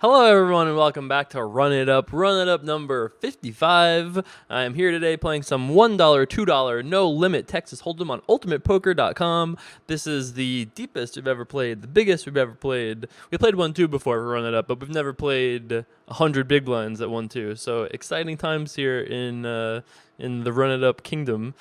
Hello everyone and welcome back to Run It Up number 55. I am here today playing some $1, $2, no limit Texas Hold'em on ultimatepoker.com. This is the deepest we've ever played, the biggest we've ever played. We played 1-2 before for Run It Up, but we've never played 100 big blinds at 1-2. So exciting times here in the Run It Up kingdom.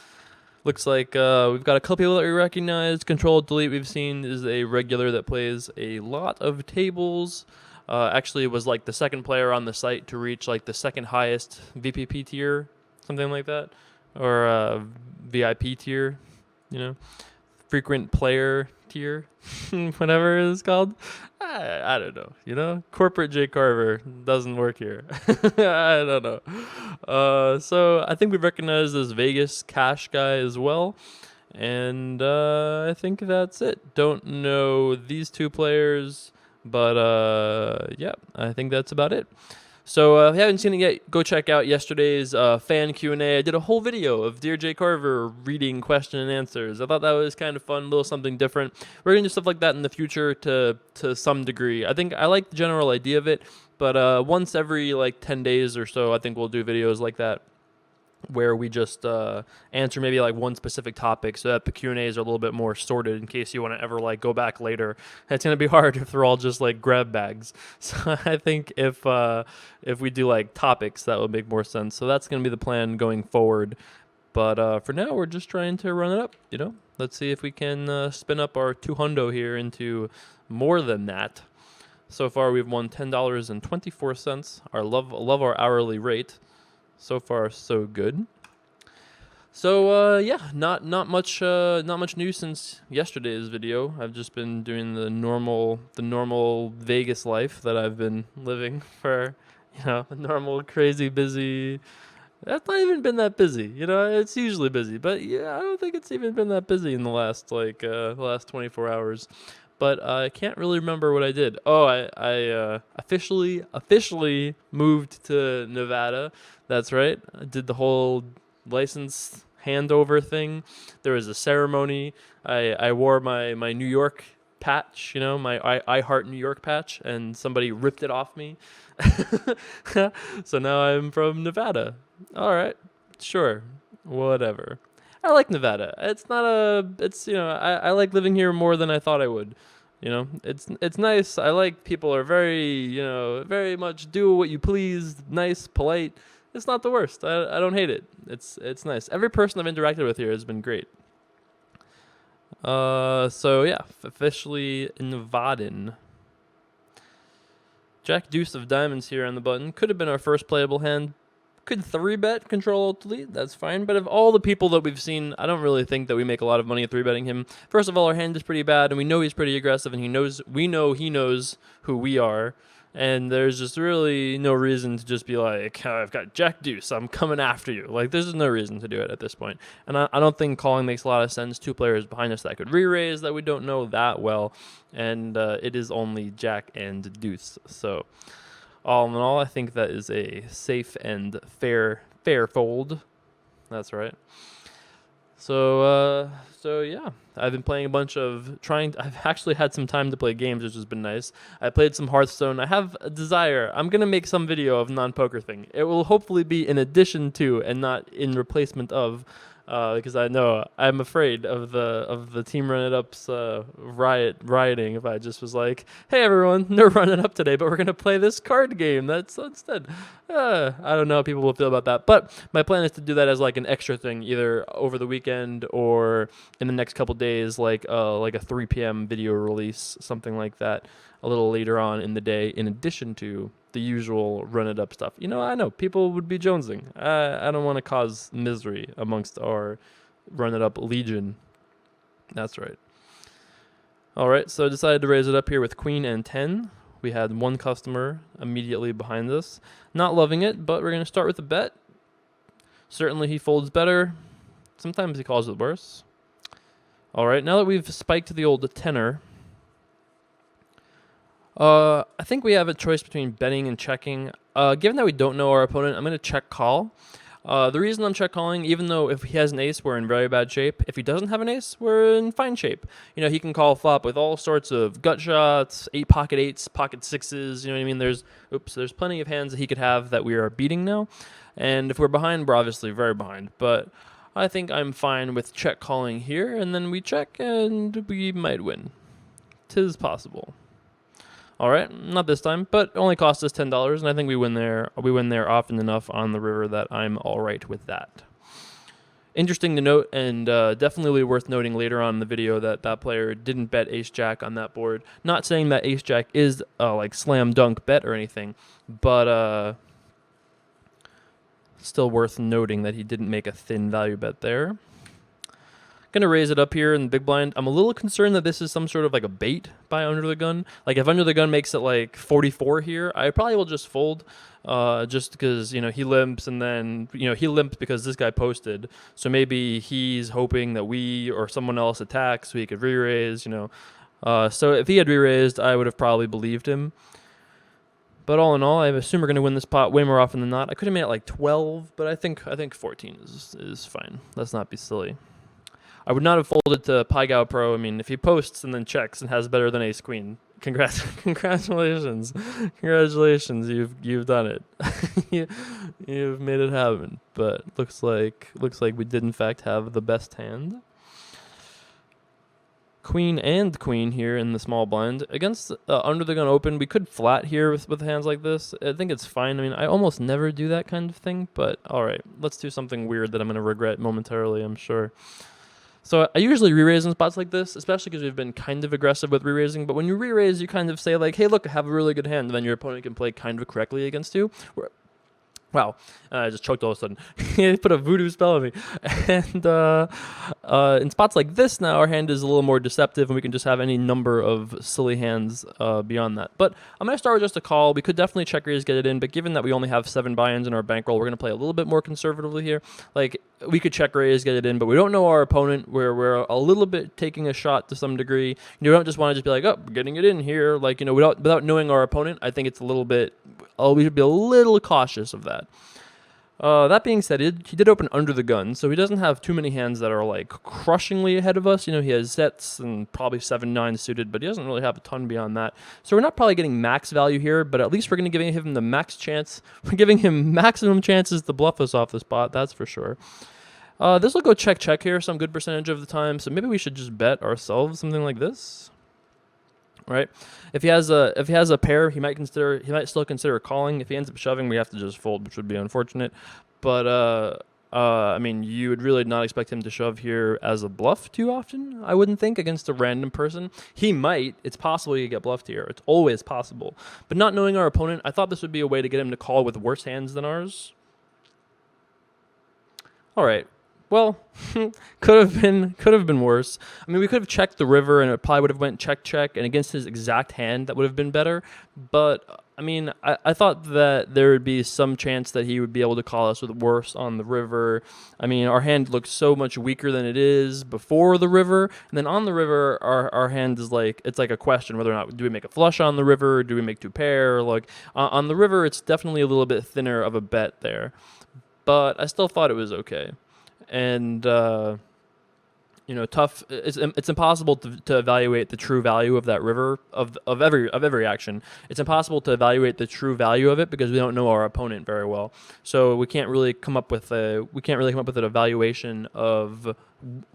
Looks like we've got a couple people that we recognize. Control Delete we've seen is a regular that plays a lot of tables. Actually was like the second player on the site to reach like the second highest VPP tier, something like that, or VIP tier, frequent player tier, whatever it is called. I don't know, corporate J Carver doesn't work here. I don't know. So I think we recognize this Vegas cash guy as well. And I think that's it. Don't know these two players. But, yeah, I think that's about it. So if you haven't seen it yet, go check out yesterday's fan Q&A. I did a whole video of Dear J Carver reading question and answers. I thought that was kind of fun, a little something different. We're going to do stuff like that in the future to some degree. I think I like the general idea of it, but once every, 10 days or so, I think we'll do videos like that, where we just answer maybe one specific topic so that the Q&As are a little bit more sorted in case you want to ever go back later. It's going to be hard if they're all just grab bags. So I think if we do topics, that would make more sense. So that's going to be the plan going forward. But for now, we're just trying to run it up, Let's see if we can spin up our 200 here into more than that. So far, we've won $10.24. Love our hourly rate. So far, so good. So yeah, not much news since yesterday's video. I've just been doing the normal Vegas life that I've been living for, a normal crazy busy. That's not even been that busy, It's usually busy, but yeah, I don't think it's even been that busy in the last the last 24 hours. But I can't really remember what I did. Oh, I officially moved to Nevada. That's right. I did the whole license handover thing. There was a ceremony. I wore my New York patch, my I Heart New York patch, and somebody ripped it off me. So now I'm from Nevada. All right, sure, whatever. I like Nevada. I like living here more than I thought I would. It's nice. I like people are very, very much do what you please, nice, polite. It's not the worst. I don't hate it. It's nice. Every person I've interacted with here has been great. So yeah, officially Nevadan. Jack Deuce of Diamonds here on the button. Could have been our first playable hand. Could 3-bet Control-Alt-Delete, that's fine. But of all the people that we've seen, I don't really think that we make a lot of money 3-betting him. First of all, our hand is pretty bad, and we know he's pretty aggressive, and we know he knows who we are. And there's just really no reason to just be like, oh, I've got Jack Deuce, I'm coming after you. There's just no reason to do it at this point. And I don't think calling makes a lot of sense. Two players behind us that could re-raise that we don't know that well. And it is only Jack and Deuce. So all in all, I think that is a safe and fair fold. That's right. So yeah, I've been playing a bunch of I've actually had some time to play games, which has been nice. I played some Hearthstone. I have a desire. I'm going to make some video of non-poker thing. It will hopefully be in addition to and not in replacement of, because I know I'm afraid of the Team Run It Up's rioting if I just was like, hey everyone, no Run It Up today, but we're going to play this card game. That's instead. I don't know how people will feel about that, but my plan is to do that as an extra thing, either over the weekend or in the next couple days, like a 3 p.m. video release, something like that, a little later on in the day, in addition to the usual Run It Up stuff. I know people would be jonesing. I don't want to cause misery amongst our Run It Up legion. That's right. All right, so I decided to raise it up here with Queen and 10. We had one customer immediately behind us. Not loving it, but we're going to start with a bet. Certainly he folds better. Sometimes he calls it worse. All right, now that we've spiked the old tenor, I think we have a choice between betting and checking. Given that we don't know our opponent, I'm going to check call. The reason I'm check calling, even though if he has an ace, we're in very bad shape. If he doesn't have an ace, we're in fine shape. You know, he can call flop with all sorts of gut shots, pocket eights, pocket sixes. You know what I mean? There's plenty of hands that he could have that we are beating now. And if we're behind, we're obviously very behind. But I think I'm fine with check calling here, and then we check, and we might win. 'Tis possible. All right, not this time, but only cost us $10, and I think we win there. We win there often enough on the river that I'm all right with that. Interesting to note, and definitely worth noting later on in the video that that player didn't bet ace jack on that board. Not saying that ace jack is like slam dunk bet or anything, but still worth noting that he didn't make a thin value bet there. Gonna raise it up here in the big blind. I'm a little concerned that this is some sort of like a bait by under the gun. Like if under the gun makes it like 44 here, I probably will just fold, just because, you know, he limps, and then, you know, he limped because this guy posted. So maybe he's hoping that we or someone else attacks so he could re-raise, you know. So if he had re-raised, I would have probably believed him. But all in all, I assume we're gonna win this pot way more often than not. I could have made it like 12, but I think 14 is fine. Let's not be silly. I would not have folded to Pygao Pro. I mean, if he posts and then checks and has better than ace queen, congratulations, you've done it. You've made it happen. But looks like we did in fact have the best hand. Queen and queen here in the small blind against under the gun open. We could flat here with hands like this. I think it's fine. I mean, I almost never do that kind of thing, but all right, let's do something weird that I'm gonna regret momentarily, I'm sure. So I usually re-raise in spots like this, especially because we've been kind of aggressive with re-raising. But when you re-raise, you kind of say like, hey, look, I have a really good hand. And then your opponent can play kind of correctly against you. Wow, I just choked all of a sudden. He put a voodoo spell on me. And in spots like this now, our hand is a little more deceptive, and we can just have any number of silly hands beyond that. But I'm going to start with just a call. We could definitely check raise, get it in, but given that we only have 7 buy-ins in our bankroll, we're going to play a little bit more conservatively here. Like, we could check raise, get it in, but we don't know our opponent. We're a little bit taking a shot to some degree. You don't just want to just be like, oh, we're getting it in here. Like, you know, without knowing our opponent, I think it's a little bit... we should be a little cautious of that. That being said, he did open under the gun, so he doesn't have too many hands that are like crushingly ahead of us. You know, he has sets and probably 7-9 suited, but he doesn't really have a ton beyond that. So we're not probably getting max value here, but at least we're going to give him the max chance. We're giving him maximum chances to bluff us off the spot, that's for sure. This will go check here some good percentage of the time, so maybe we should just bet ourselves something like this. Right, if he has a pair, he might still consider calling. If he ends up shoving, we have to just fold, which would be unfortunate. But I mean, you would really not expect him to shove here as a bluff too often. I wouldn't think against a random person. He might. It's possible you get bluffed here. It's always possible. But not knowing our opponent, I thought this would be a way to get him to call with worse hands than ours. All right. Well, could have been worse. I mean, we could have checked the river, and it probably would have went check, and against his exact hand, that would have been better. But I mean, I thought that there would be some chance that he would be able to call us with worse on the river. I mean, our hand looks so much weaker than it is before the river, and then on the river, our hand is like, it's like a question whether or not do we make a flush on the river, or do we make 2 pair? Like on the river, it's definitely a little bit thinner of a bet there, but I still thought it was okay. And you know, tough. It's impossible to evaluate the true value of that river of every action. It's impossible to evaluate the true value of it because we don't know our opponent very well. So we can't really come up with an evaluation of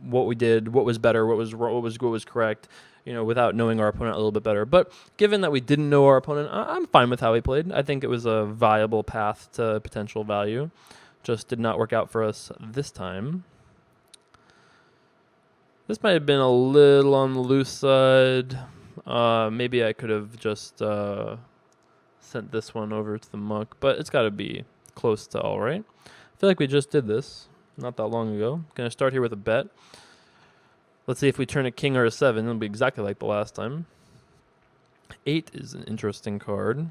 what we did, what was better, what was correct. You know, without knowing our opponent a little bit better. But given that we didn't know our opponent, I'm fine with how he played. I think it was a viable path to potential value. Just did not work out for us this time. This might have been a little on the loose side. Maybe I could have just sent this one over to the muck, but it's got to be close to all right. I feel like we just did this not that long ago. Going to start here with a bet. Let's see if we turn a king or a 7. It'll be exactly like the last time. 8 is an interesting card.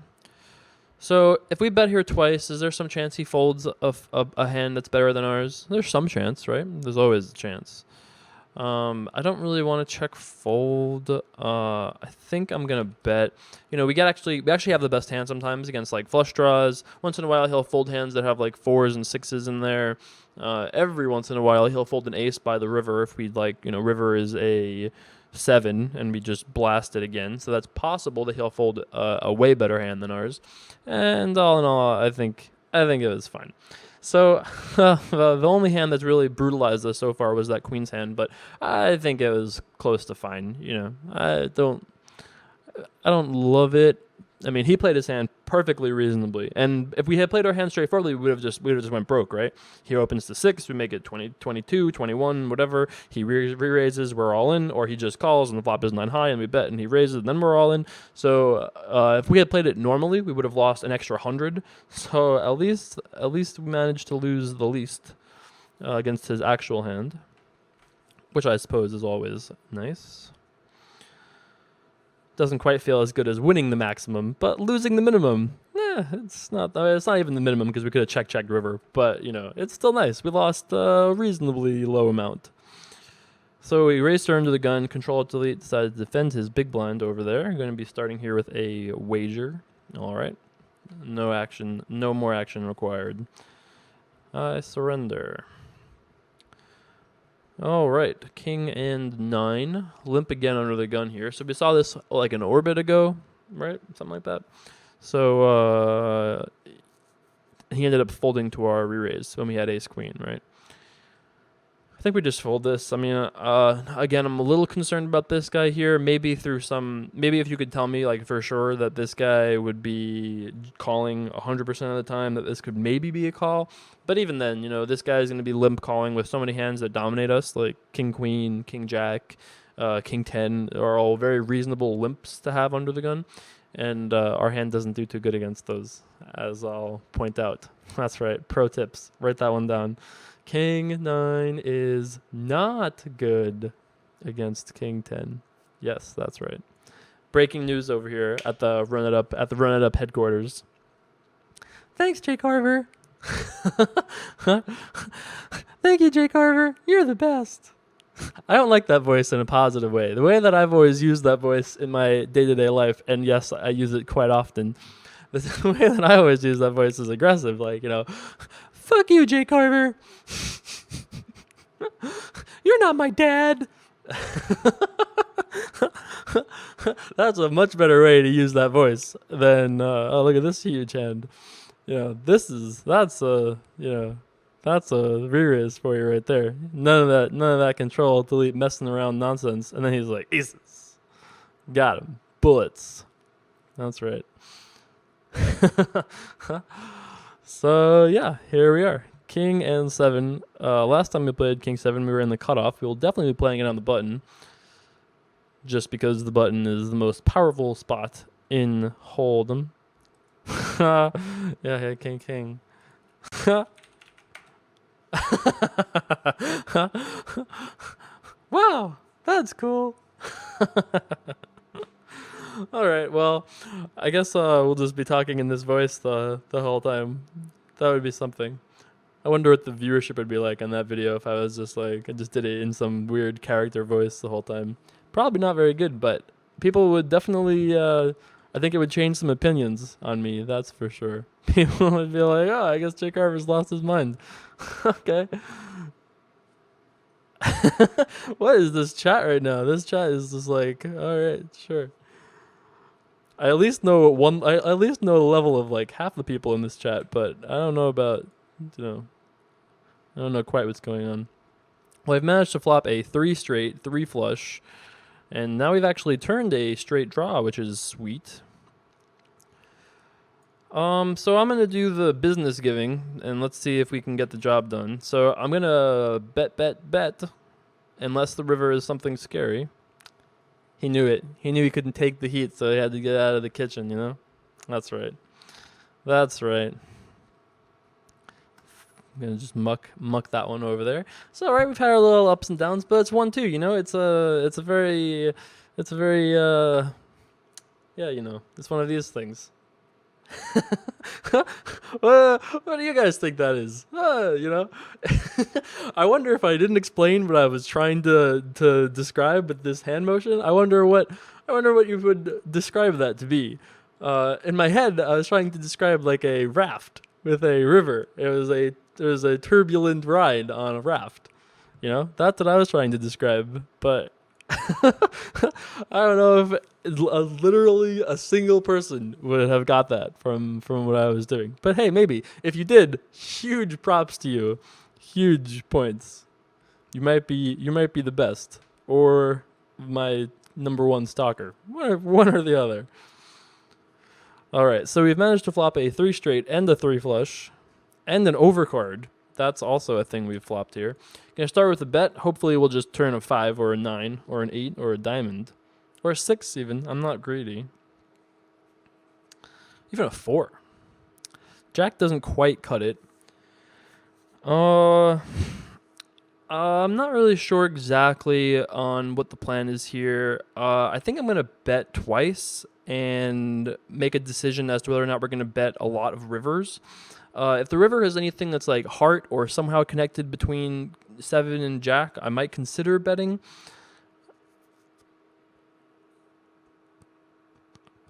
So if we bet here twice, is there some chance he folds a hand that's better than ours? There's some chance, right? There's always a chance. I don't really want to check fold. I think I'm gonna bet. You know, we actually have the best hand sometimes against like flush draws. Once in a while, he'll fold hands that have like 4s and 6s in there. Every once in a while, he'll fold an ace by the river if we like. You know, river is a 7 and we just blast it again. So that's possible that he'll fold a way better hand than ours. And all in all, I think it was fine. So the only hand that's really brutalized us so far was that queen's hand, but I think it was close to fine. You know, I don't love it. I mean, he played his hand perfectly reasonably, and if we had played our hand straightforwardly, we would have just went broke, right? He opens to 6, we make it 20, 22, 21, whatever. He re-raises, we're all in, or he just calls and the flop is 9 high and we bet and he raises and then we're all in. So if we had played it normally, we would have lost an extra 100. So at least we managed to lose the least against his actual hand, which I suppose is always nice. Doesn't quite feel as good as winning the maximum, but losing the minimum, it's not even the minimum because we could have checked river, but you know, it's still nice. We lost a reasonably low amount. So we raised turn to the gun, control delete, decided to defend his big blind over there. I'm going to be starting here with a wager. All right. No action, no more action required. I surrender. All right, king and 9. Limp again under the gun here. So we saw this like an orbit ago, right? Something like that. So he ended up folding to our re-raise when we had ace queen, right? I think we just fold this. I mean, again, I'm a little concerned about this guy here. Maybe if you could tell me like for sure that this guy would be calling 100% of the time, that this could maybe be a call. But even then, you know, this guy's going to be limp calling with so many hands that dominate us, like king queen, king jack, king 10 are all very reasonable limps to have under the gun. And our hand doesn't do too good against those, as I'll point out. That's right. Pro tips. Write that one down. King 9 is not good against king 10. Yes, that's right. Breaking news over here at the Run It Up headquarters. Thanks, Jay Carver. Thank you, Jay Carver. You're the best. I don't like that voice in a positive way. The way that I've always used that voice in my day-to-day life, and yes, I use it quite often. The way that I always use that voice is aggressive, like, you know, fuck you, Jay Carver. You're not my dad. That's a much better way to use that voice than oh, look at this huge hand. You know, that's a re-raise for you right there. None of that control, delete, messing around nonsense. And then he's like, aces. Got him. Bullets. That's right. So yeah, here we are. King and 7. Last time we played King 7, we were in the cutoff. We will definitely be playing it on the button, just because the button is the most powerful spot in Hold'em. Yeah, king. Wow, that's cool. All right, well, I guess we'll just be talking in this voice the whole time. That would be something. I wonder what the viewership would be like on that video if I was just like, I just did it in some weird character voice the whole time. Probably not very good, but people would definitely, I think it would change some opinions on me, that's for sure. People would be like, oh, I guess Jay Carver's lost his mind. Okay. What is this chat right now? This chat is just like, all right, sure. I at least know the level of like half the people in this chat, but I don't know about, you know, I don't know quite what's going on. Well, I've managed to flop a 3 straight, 3 flush, and now we've actually turned a straight draw, which is sweet. So I'm gonna do the business giving, and let's see if we can get the job done. So I'm gonna bet, unless the river is something scary. He knew it. He knew he couldn't take the heat, so he had to get out of the kitchen, you know? That's right. That's right. I'm gonna just muck that one over there. So all right, we've had our little ups and downs, but it's 1-2, you know? It's a very yeah, you know, it's one of these things. What do you guys think that is? I wonder if I didn't explain what I was trying to describe with this hand motion. I wonder what you would describe that to be. In my head, I was trying to describe like a raft with a river. It was a turbulent ride on a raft. That's what I was trying to describe. But I don't know if literally a single person would have got that from what I was doing. But hey, maybe if you did, huge props to you, huge points. You might be the best, or my number one stalker, one or the other. All right, so we've managed to flop a 3 straight and a 3 flush, and an overcard. That's also a thing we've flopped here. Gonna start with a bet. Hopefully we'll just turn a 5 or a 9 or an 8 or a diamond. Or a 6 even. I'm not greedy. Even a 4. Jack doesn't quite cut it. I'm not really sure exactly on what the plan is here. I think I'm going to bet twice and make a decision as to whether or not we're going to bet a lot of rivers. If the river has anything that's like heart or somehow connected between 7 and Jack, I might consider betting.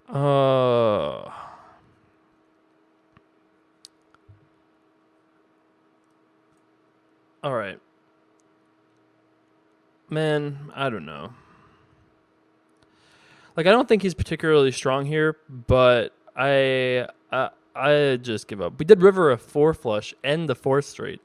All right. Man, I don't know. Like, I don't think he's particularly strong here, but I just give up. We did river a 4 flush and the 4th straight.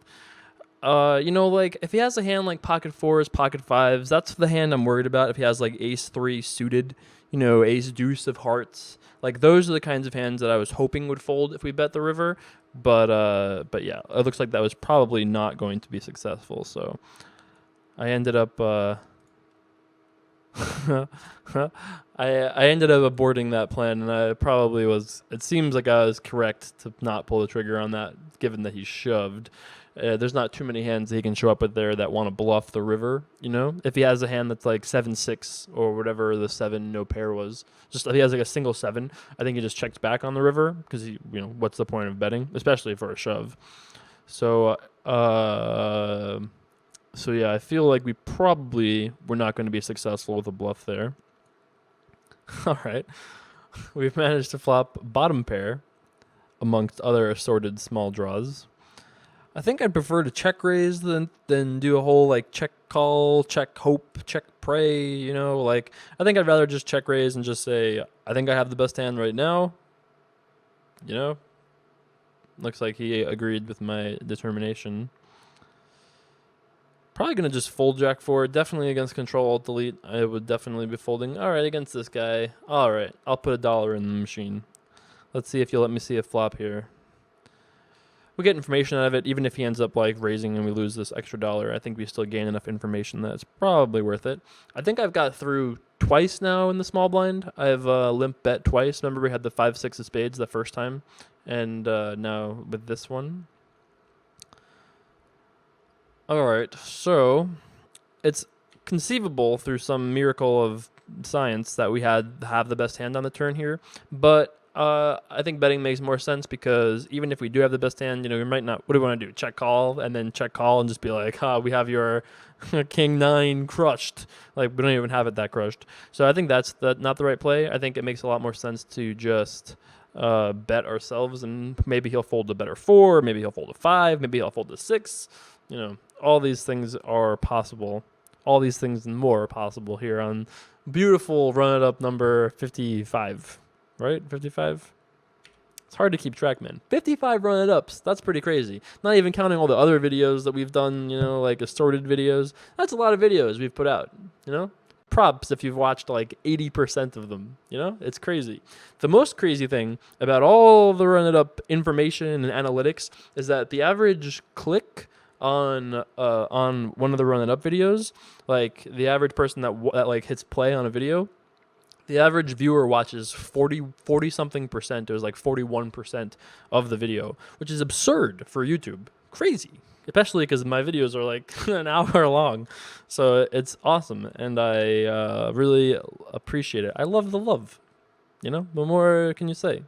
Like if he has a hand like pocket 4s, pocket 5s, that's the hand I'm worried about. If he has like ace 3 suited, ace deuce of hearts, like those are the kinds of hands that I was hoping would fold if we bet the river. But yeah, it looks like that was probably not going to be successful. So I ended up I ended up aborting that plan, and I probably was. It seems like I was correct to not pull the trigger on that, given that he shoved. There's not too many hands that he can show up with there that want to bluff the river. If he has a hand that's like 7-6 or whatever the 7 no pair was, just if he has like a single 7, I think he just checks back on the river because what's the point of betting, especially for a shove? So yeah, I feel like we're not going to be successful with a bluff there. All right, we've managed to flop bottom pair amongst other assorted small draws. I think I'd prefer to check raise than do a whole like check call, check hope, check pray. Like I think I'd rather just check raise and just say I think I have the best hand right now. Looks like he agreed with my determination. Probably going to just fold Jack 4. Definitely against Control Alt Delete. I would definitely be folding. All right, against this guy. All right, I'll put $1 in the machine. Let's see if you'll let me see a flop here. We get information out of it, even if he ends up like raising and we lose this extra $1. I think we still gain enough information that it's probably worth it. I think I've got through twice now in the small blind. I've limp bet twice. Remember we had the 5-6 of spades the first time, and now with this one. All right, so it's conceivable through some miracle of science that we have the best hand on the turn here, but I think betting makes more sense because even if we do have the best hand, we might not. What do we want to do? Check call and then check call and just be like, we have your king 9 crushed. Like we don't even have it that crushed. So I think that's not the right play. I think it makes a lot more sense to just bet ourselves, and maybe he'll fold a better 4, maybe he'll fold a 5, maybe he'll fold a 6. All these things are possible. All these things and more are possible here on beautiful run it up number 55. Right? 55? It's hard to keep track, man. 55 run it ups. That's pretty crazy. Not even counting all the other videos that we've done, like assorted videos. That's a lot of videos we've put out, Props if you've watched like 80% of them, It's crazy. The most crazy thing about all the run it up information and analytics is that the average click on one of the run it up videos, like the average person that like hits play on a video, the average viewer watches 40 something percent. It was like 41% of the video, which is absurd for YouTube. Crazy, especially because my videos are like an hour long. So it's awesome, and I really appreciate it. I love the love. What more can you say?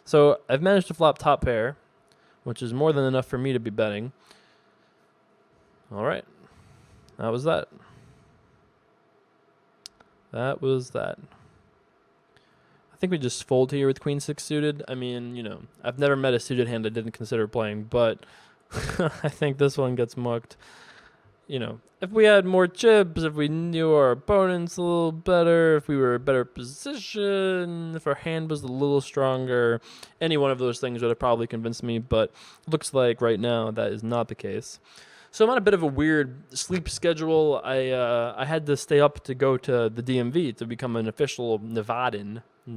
So I've managed to flop top pair, which is more than enough for me to be betting. All right. That was that. That was that. I think we just fold here with queen six suited. I mean, you know, I've never met a suited hand I didn't consider playing, but I think this one gets mucked. You know, if we had more chips, if we knew our opponents a little better, if we were in a better position, if our hand was a little stronger, any one of those things would have probably convinced me, but looks like right now that is not the case. So I'm on a bit of a weird sleep schedule. I had to stay up to go to the DMV to become an official Nevadan. I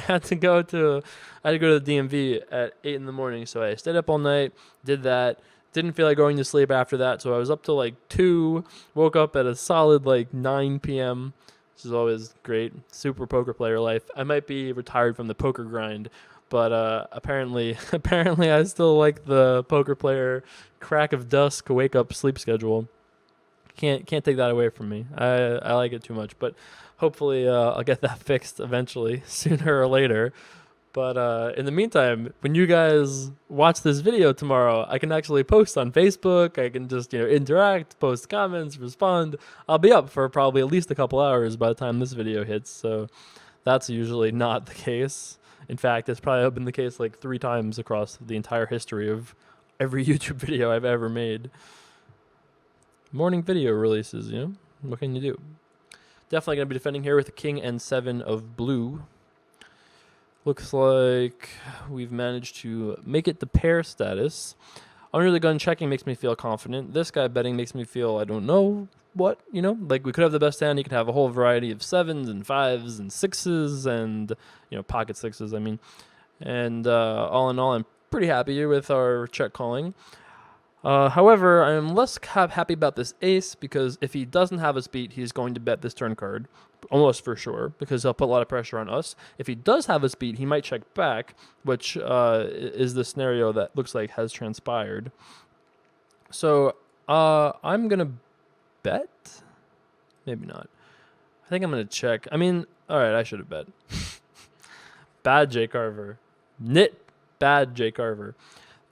had to go to the DMV at 8 in the morning, so I stayed up all night, did that. Didn't feel like going to sleep after that, so I was up till like 2, woke up at a solid like 9 p.m., which is always great. Super poker player life. I might be retired from the poker grind, but apparently I still like the poker player crack of dusk, wake up sleep schedule. Can't take that away from me. I like it too much, but hopefully I'll get that fixed eventually, sooner or later. But in the meantime, when you guys watch this video tomorrow, I can actually post on Facebook. I can just, interact, post comments, respond. I'll be up for probably at least a couple hours by the time this video hits. So that's usually not the case. In fact, it's probably been the case like 3 times across the entire history of every YouTube video I've ever made. Morning video releases, what can you do? Definitely going to be defending here with the king and 7 of blue. Looks like we've managed to make it to pair status. Under the gun checking makes me feel confident. This guy betting makes me feel I don't know what, like we could have the best hand. He could have a whole variety of 7s and 5s and 6s and, pocket 6s, I mean. And all in all, I'm pretty happy with our check calling. However, I'm less happy about this ace because if he doesn't have us beat, he's going to bet this turn card, almost for sure, because he'll put a lot of pressure on us. If he does have us beat, he might check back, which is the scenario that looks like has transpired. So I'm going to bet? Maybe not. I think I'm going to check. I mean, all right, I should have bet. Bad Jay Carver. Bad Jay Carver.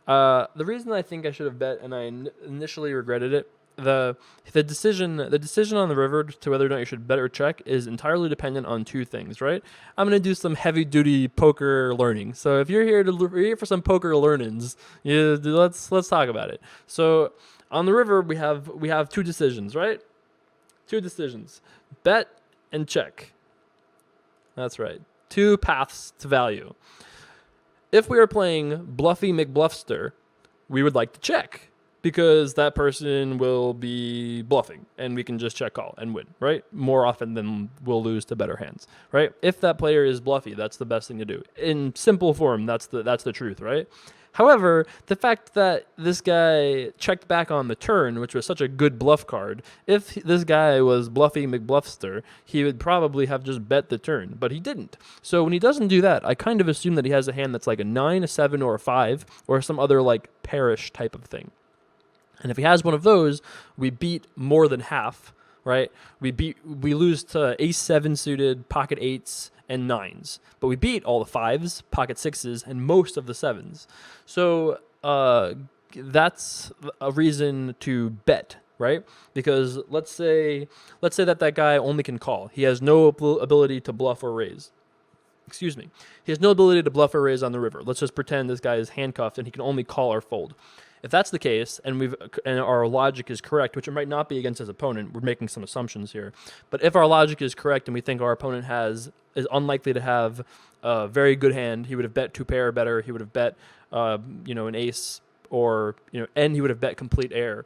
The reason I think I should have bet, and I initially regretted it, the decision on the river to whether or not you should bet or check is entirely dependent on 2 things, right? I'm gonna do some heavy duty poker learning. So if you're here for some poker learnings, let's talk about it. So on the river we have 2 decisions, right? 2 decisions: bet and check. That's right. 2 paths to value. If we are playing Bluffy McBluffster, we would like to check because that person will be bluffing and we can just check call and win, right? More often than we'll lose to better hands, right? If that player is bluffy, that's the best thing to do. In simple form, that's the truth, right? However, the fact that this guy checked back on the turn, which was such a good bluff card, if this guy was Bluffy McBluffster, he would probably have just bet the turn, but he didn't. So when he doesn't do that, I kind of assume that he has a hand that's like a 9, a 7, or a 5, or some other like parish type of thing. And if he has one of those, we beat more than half, right? We lose to ace 7 suited, pocket 8s, and 9s, but we beat all the 5s, pocket 6s, and most of the 7s. So that's a reason to bet, right? Because let's say that guy only can call. He has no ability to bluff or raise. Excuse me. He has no ability to bluff or raise on the river. Let's just pretend this guy is handcuffed and he can only call or fold. If that's the case, and our logic is correct, which it might not be against his opponent, we're making some assumptions here. But if our logic is correct and we think our opponent is unlikely to have a very good hand, he would have bet 2 pair or better. He would have bet, an ace, or and he would have bet complete air.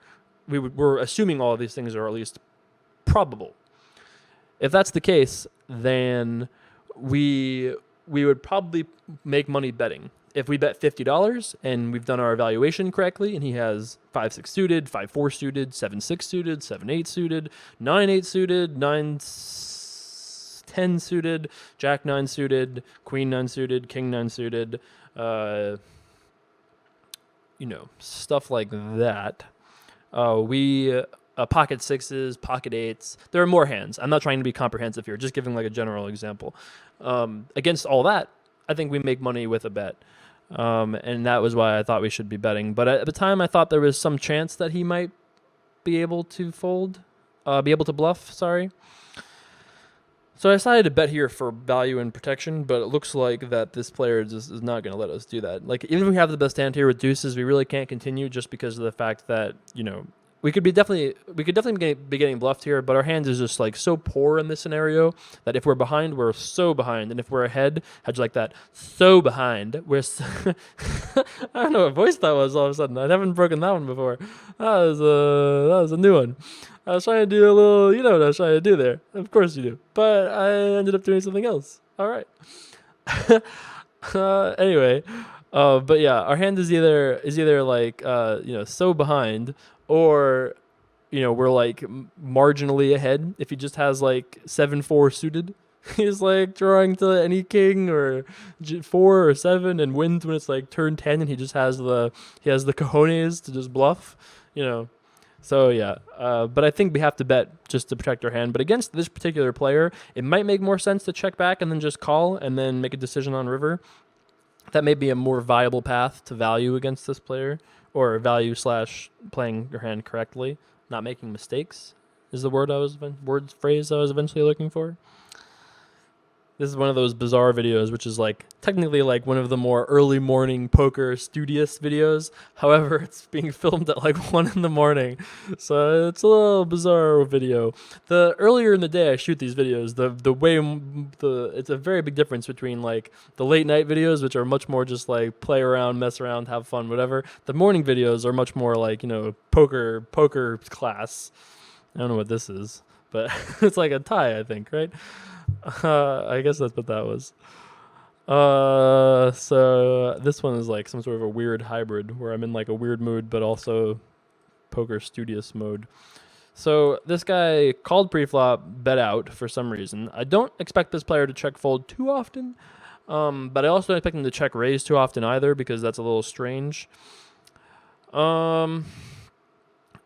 We're assuming all of these things are at least probable. If that's the case, then we would probably make money betting. If we bet $50 and we've done our evaluation correctly and he has 5-6 suited, 5-4 suited, 7-6 suited, 7-8 suited, 9-8 suited, 9-10 suited, Jack 9 suited, Queen 9 suited, King 9 suited, stuff like that. We pocket sixes, pocket eights. There are more hands. I'm not trying to be comprehensive here, just giving like a general example. Against all that, I think we make money with a bet. And that was why I thought we should be betting. But at the time, I thought there was some chance that he might be able to bluff, sorry. So I decided to bet here for value and protection, but it looks like that this player just is not going to let us do that. Like, even if we have the best hand here with deuces, we really can't continue just because of the fact that, we could definitely be getting bluffed here, but our hand is just like so poor in this scenario that if we're behind, we're so behind, and if we're ahead, how'd you like that? So behind, I don't know what voice that was all of a sudden. I haven't broken that one before. That was a new one. I was trying to do a little, you know what I was trying to do there. Of course you do. But I ended up doing something else. All right. Anyway, but yeah, our hand is either like so behind, or we're like marginally ahead. If he just has like 7-4 suited, he's like drawing to any king or 4 or 7 and wins when it's like turn 10, and he has the cojones to just bluff, So yeah, but I think we have to bet just to protect our hand. But against this particular player, it might make more sense to check back and then just call and then make a decision on river. That may be a more viable path to value against this player, or value / playing your hand correctly, not making mistakes is the phrase I was eventually looking for. This is one of those bizarre videos, which is like technically like one of the more early morning poker studious videos. However, it's being filmed at like 1 a.m, so it's a little bizarre video. The earlier in the day I shoot these videos, it's a very big difference between like the late night videos, which are much more just like play around, mess around, have fun, whatever. The morning videos are much more like poker class. I don't know what this is, but it's like a tie, I think, right? I guess that's what that was. So this one is like some sort of a weird hybrid where I'm in like a weird mood, but also poker studious mode. So this guy called preflop, bet out for some reason. I don't expect this player to check fold too often, but I also don't expect him to check raise too often either, because that's a little strange.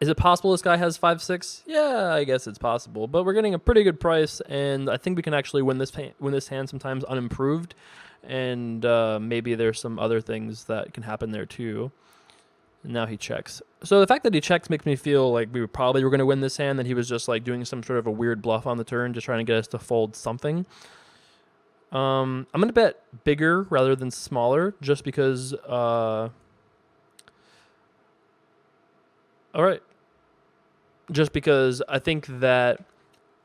Is it possible this guy has 5-6? Yeah, I guess it's possible. But we're getting a pretty good price, and I think we can actually win this hand sometimes unimproved. And maybe there's some other things that can happen there too. And now he checks. So the fact that he checks makes me feel like we probably were going to win this hand, that he was just like doing some sort of a weird bluff on the turn, just trying to get us to fold something. I'm going to bet bigger rather than smaller, just because... all right. Just because I think that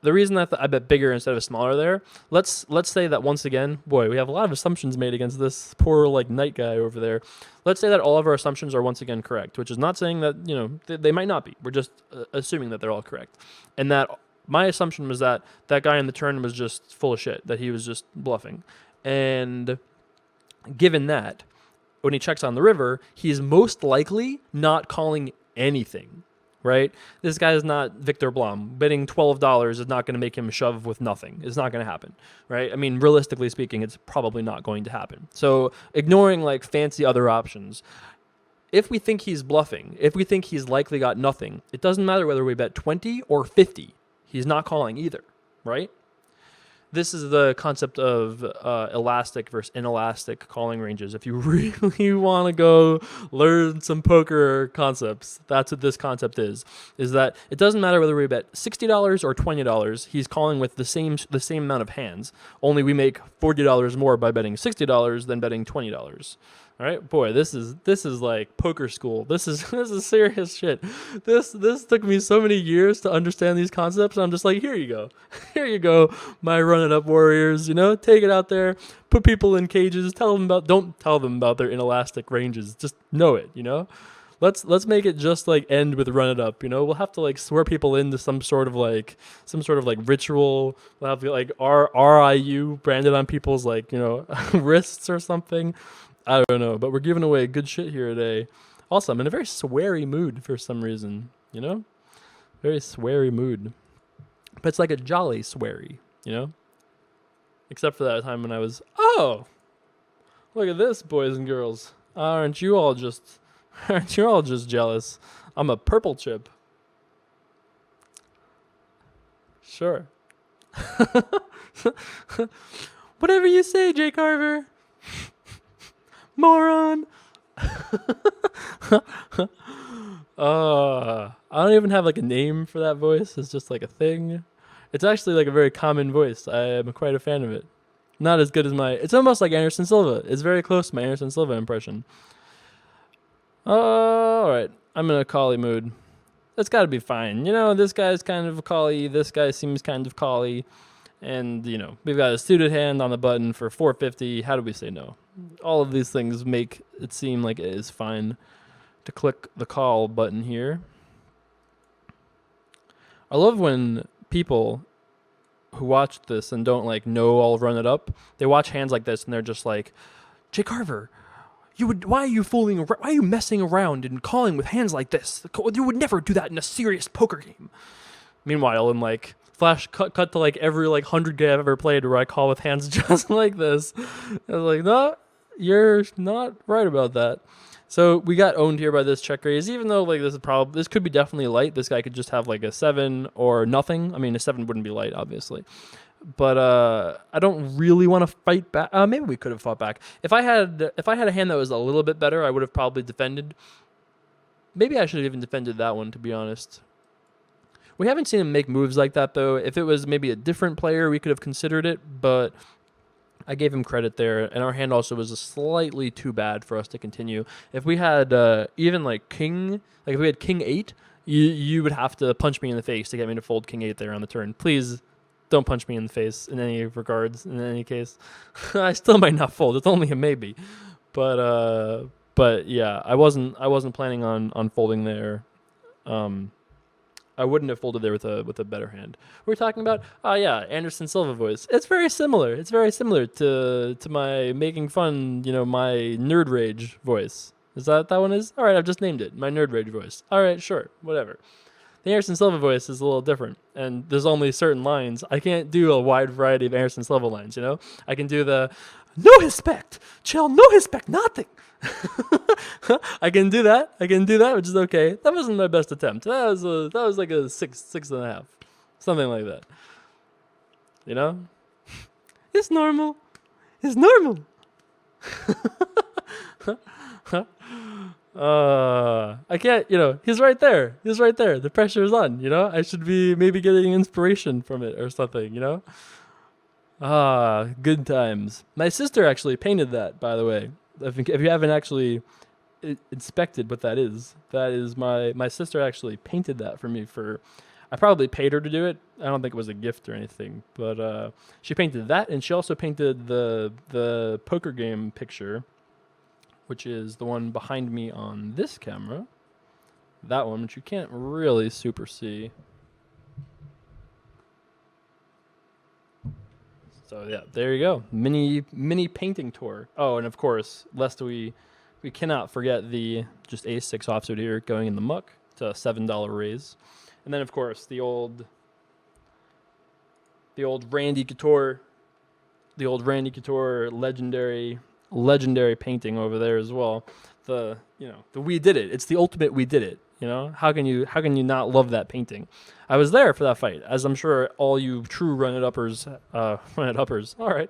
the reason I bet bigger instead of smaller there, let's say that once again, boy, we have a lot of assumptions made against this poor like knight guy over there. Let's say that all of our assumptions are once again correct, which is not saying that, they might not be. We're just assuming that they're all correct. And that my assumption was that guy in the turn was just full of shit, that he was just bluffing. And given that, when he checks on the river, he's most likely not calling anything. Right? This guy is not Victor Blum. Betting $12 is not going to make him shove with nothing. It's not going to happen. Right? I mean, realistically speaking, it's probably not going to happen. So ignoring like fancy other options, if we think he's bluffing, if we think he's likely got nothing, it doesn't matter whether we bet 20 or 50. He's not calling either. Right? This is the concept of elastic versus inelastic calling ranges. If you really want to go learn some poker concepts, that's what this concept is that it doesn't matter whether we bet $60 or $20, he's calling with the same amount of hands, only we make $40 more by betting $60 than betting $20. All right, boy, this is like poker school. This is serious shit. This took me so many years to understand these concepts. I'm just like, here you go, my run it up warriors. Take it out there, put people in cages. Don't tell them about their inelastic ranges. Just know it. Let's make it just like end with run it up. We'll have to like swear people into some sort of like ritual. We'll have like RIU branded on people's like wrists or something. I don't know, but we're giving away good shit here today. Also, I'm in a very sweary mood for some reason, Very sweary mood. But it's like a jolly sweary, Except for that time when I was, oh, look at this, boys and girls. Aren't you all just jealous? I'm a purple chip. Sure. Whatever you say, Jay Carver. Moron. I don't even have like a name for that voice. It's just like a thing. It's actually like a very common voice. I am quite a fan of it. Not as good as my. It's almost like Anderson Silva. It's very close to my Anderson Silva impression. All right, I'm in a collie mood. That's got to be fine. You know, this guy's kind of a collie. This guy seems kind of collie. And, you know, we've got a suited hand on the button for 450. How do we say no? All of these things make it seem like it is fine to click the call button here. I love when people who watch this and don't like know I'll run it up, they watch hands like this and they're just like, Jay Carver, why are you messing around and calling with hands like this? You would never do that in a serious poker game. Meanwhile, in like flash cut to like every like 100 game I've ever played where I call with hands just like this. I was like, no, you're not right about that. So we got owned here by this check raise, even though like this could be definitely light. This guy could just have like a 7 or nothing. I mean, a 7 wouldn't be light, obviously. But I don't really want to fight back. Maybe we could have fought back. If I had a hand that was a little bit better, I would have probably defended. Maybe I should have even defended that one, to be honest. We haven't seen him make moves like that, though. If it was maybe a different player, we could have considered it, but I gave him credit there, and our hand also was slightly too bad for us to continue. If we had even like if we had king 8, you would have to punch me in the face to get me to fold king 8 there on the turn. Please don't punch me in the face in any regards, in any case. I still might not fold. It's only a maybe. But yeah, I wasn't planning on folding there. I wouldn't have folded there with a better hand. We're talking about, yeah, Anderson Silva voice. It's very similar. It's very similar to my making fun, my nerd rage voice. Is that one is? All right, I've just named it. My nerd rage voice. All right, sure, whatever. The Anderson Silva voice is a little different, and there's only certain lines. I can't do a wide variety of Anderson Silva lines, I can do the, no respect, chill, no respect, nothing. I can do that, which is okay. That wasn't my best attempt. That was like a 6.5, something like that. It's normal. It's normal. I can't, he's right there. The pressure is on, I should be maybe getting inspiration from it or something, good times. My sister actually painted that, by the way. If you haven't actually inspected what that is my sister actually painted that for me I probably paid her to do it. I don't think it was a gift or anything, but she painted that, and she also painted the poker game picture, which is the one behind me on this camera. That one, which you can't really super see. So yeah, there you go. Mini painting tour. Oh, and of course, lest we cannot forget the just ace-6 offsuit here going in the muck. It's a $7 raise. And then of course the old Randy Couture legendary painting over there as well. The we did it. It's the ultimate we did it. How can you not love that painting? I was there for that fight, as I'm sure all you true run-it-uppers. All right,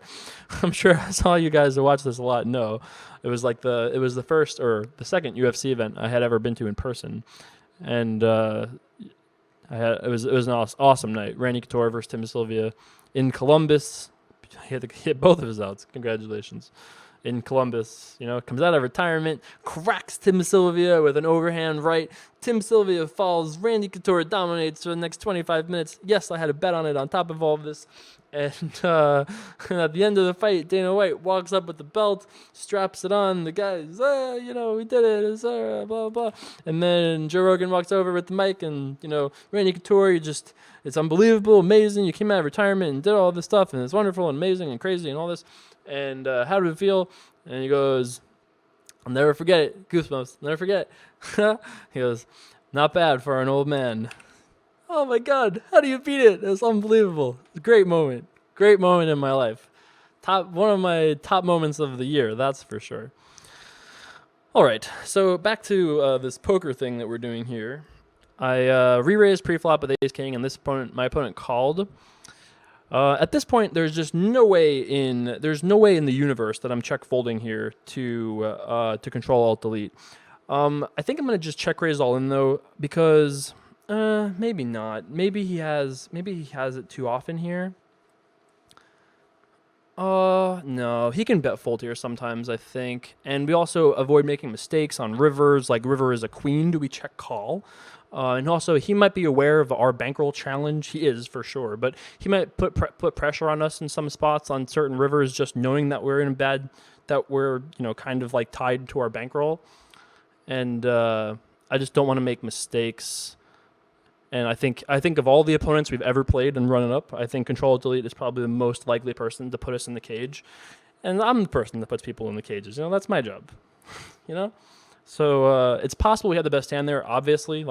I'm sure as all you guys who watch this a lot know, it was the first or the second UFC event I had ever been to in person, and it was an awesome night. Randy Couture versus Tim Sylvia in Columbus. He had to hit both of his outs. Congratulations. In Columbus, comes out of retirement, cracks Tim Sylvia with an overhand right. Tim Sylvia falls. Randy Couture dominates for the next 25 minutes. Yes, I had a bet on it on top of all of this. And at the end of the fight, Dana White walks up with the belt, straps it on. The guys, we did it, blah, blah, blah. And then Joe Rogan walks over with the mic, and, Randy Couture, it's unbelievable, amazing. You came out of retirement and did all this stuff, and it's wonderful and amazing and crazy and all this. And how did it feel? And he goes, I'll never forget it. Goosebumps. Never forget. He goes, not bad for an old man. Oh my God. How do you beat it? It's unbelievable. It's a great moment. Great moment in my life. One of my top moments of the year. That's for sure. All right. So back to this poker thing that we're doing here. I re-raised pre-flop with ace king, and my opponent called. At this point, there's no way in the universe that I'm check folding here to control alt delete. I think I'm gonna just check raise all in though, because maybe not. Maybe he has it too often here. No, he can bet fold here sometimes, I think. And we also avoid making mistakes on rivers. Like river is a queen. Do we check call? And also, he might be aware of our bankroll challenge. He is for sure, but he might put pressure on us in some spots on certain rivers, just knowing that we're kind of like tied to our bankroll. And I just don't want to make mistakes. And I think of all the opponents we've ever played and run it up, I think Control Delete is probably the most likely person to put us in the cage. And I'm the person that puts people in the cages. That's my job. So it's possible we had the best hand there. Obviously,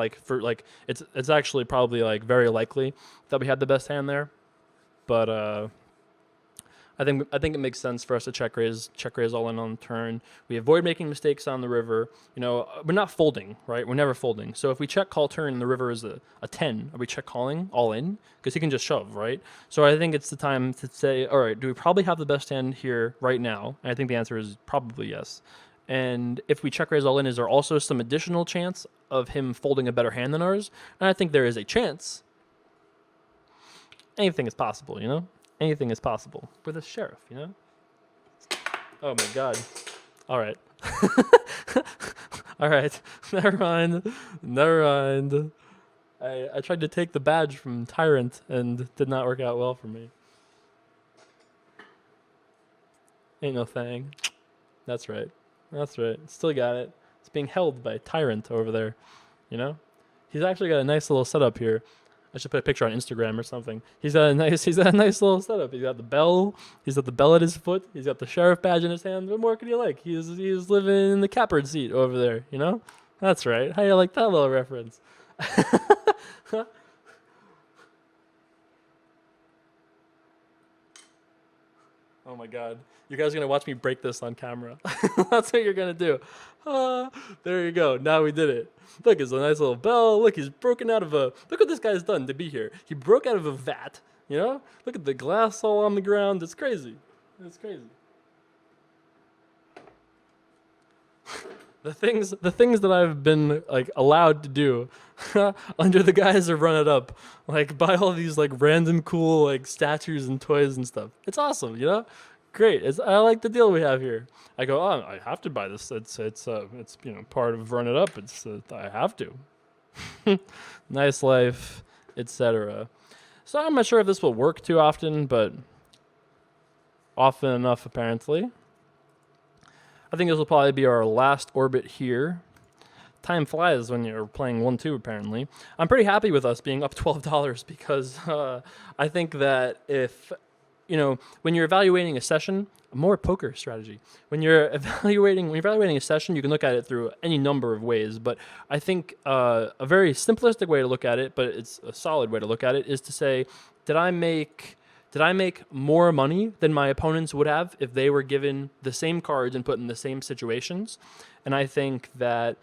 it's actually probably very likely that we had the best hand there. But I think it makes sense for us to check raise all in on the turn. We avoid making mistakes on the river. We're not folding, right? We're never folding. So if we check call turn and the river is a 10, are we check calling all in? Because he can just shove, right? So I think it's the time to say, all right, do we probably have the best hand here right now? And I think the answer is probably yes. And if we check raise all in, is there also some additional chance of him folding a better hand than ours? And I think there is a chance. Anything is possible, Anything is possible. We're the sheriff, Oh my god. All right. All right. Never mind. I tried to take the badge from Tyrant and did not work out well for me. Ain't no thing. That's right. Still got it. It's being held by Tyrant over there, He's actually got a nice little setup here. I should put a picture on Instagram or something. He's got a nice little setup. He's got the bell. He's got the bell at his foot. He's got the sheriff badge in his hand. What more could you like? He's living in the catbird seat over there. That's right. How you like that little reference? Oh my god. You guys are going to watch me break this on camera. That's what you're going to do. There you go. Now we did it. Look, it's a nice little bell. Look, he's broken out of look what this guy's done to be here. He broke out of a vat, Look at the glass all on the ground. It's crazy. The things that I've been allowed to do under the guise of Run It Up, buy all these random cool statues and toys and stuff. It's awesome, Great. I like the deal we have here. I go, I have to buy this. It's part of Run It Up. I have to. Nice life, etc. So I'm not sure if this will work too often, but often enough apparently. I think this will probably be our last orbit here. Time flies when you're playing 1-2 apparently. I'm pretty happy with us being up $12 because I think that if when you're evaluating a session, more poker strategy. When you're evaluating a session, you can look at it through any number of ways. But I think a very simplistic way to look at it, but it's a solid way to look at it, is to say, did I make more money than my opponents would have if they were given the same cards and put in the same situations? And I think that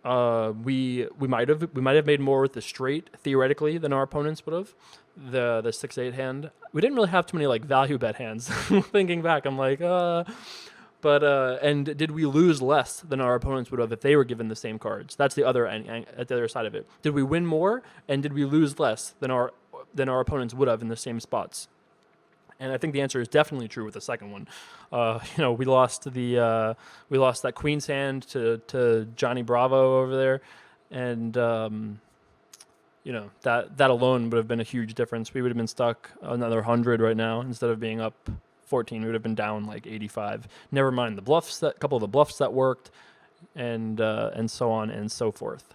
we might have made more with the straight theoretically than our opponents would have. The 6-8 hand, we didn't really have too many value bet hands. Thinking back, I'm and did we lose less than our opponents would have if they were given the same cards? That's the other at the other side of it. Did we win more and did we lose less than our opponents would have in the same spots? And I think the answer is definitely true with the second one. We lost that Queen's hand to Johnny Bravo over there, and that alone would have been a huge difference. We would have been stuck another 100 right now instead of being up 14. We would have been down 85. Never mind the couple of the bluffs that worked, and so on and so forth.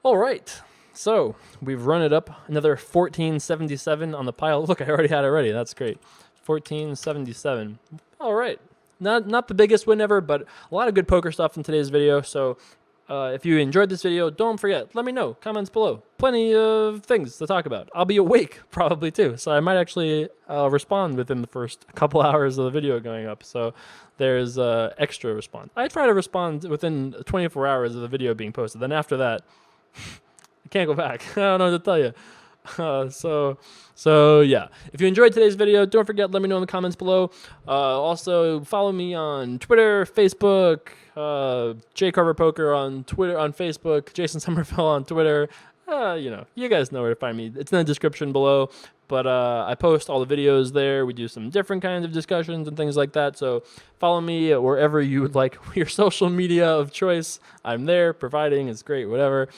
All right. So we've run it up another 1477 on the pile. Look, I already had it ready. That's great. 1477. All right. Not the biggest win ever, but a lot of good poker stuff in today's video. So if you enjoyed this video, don't forget, let me know. Comments below. Plenty of things to talk about. I'll be awake probably too. So I might actually respond within the first couple hours of the video going up. So there's extra response. I try to respond within 24 hours of the video being posted. Then after that, Can't go back. I don't know what to tell you. So yeah. If you enjoyed today's video, don't forget, let me know in the comments below. Also, follow me on Twitter, Facebook, J Carver Poker on Twitter, on Facebook, Jason Somerville on Twitter. You guys know where to find me. It's in the description below. But I post all the videos there. We do some different kinds of discussions and things like that. So follow me wherever you would like your social media of choice. I'm there, providing. It's great, whatever.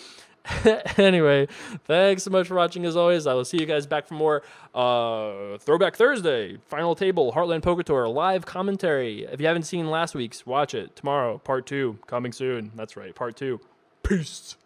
Anyway, thanks so much for watching as always. I will see you guys back for more Throwback Thursday, Final Table, Heartland Poker Tour, live commentary. If you haven't seen last week's, watch it. Tomorrow, part 2, coming soon. That's right, part 2. Peace.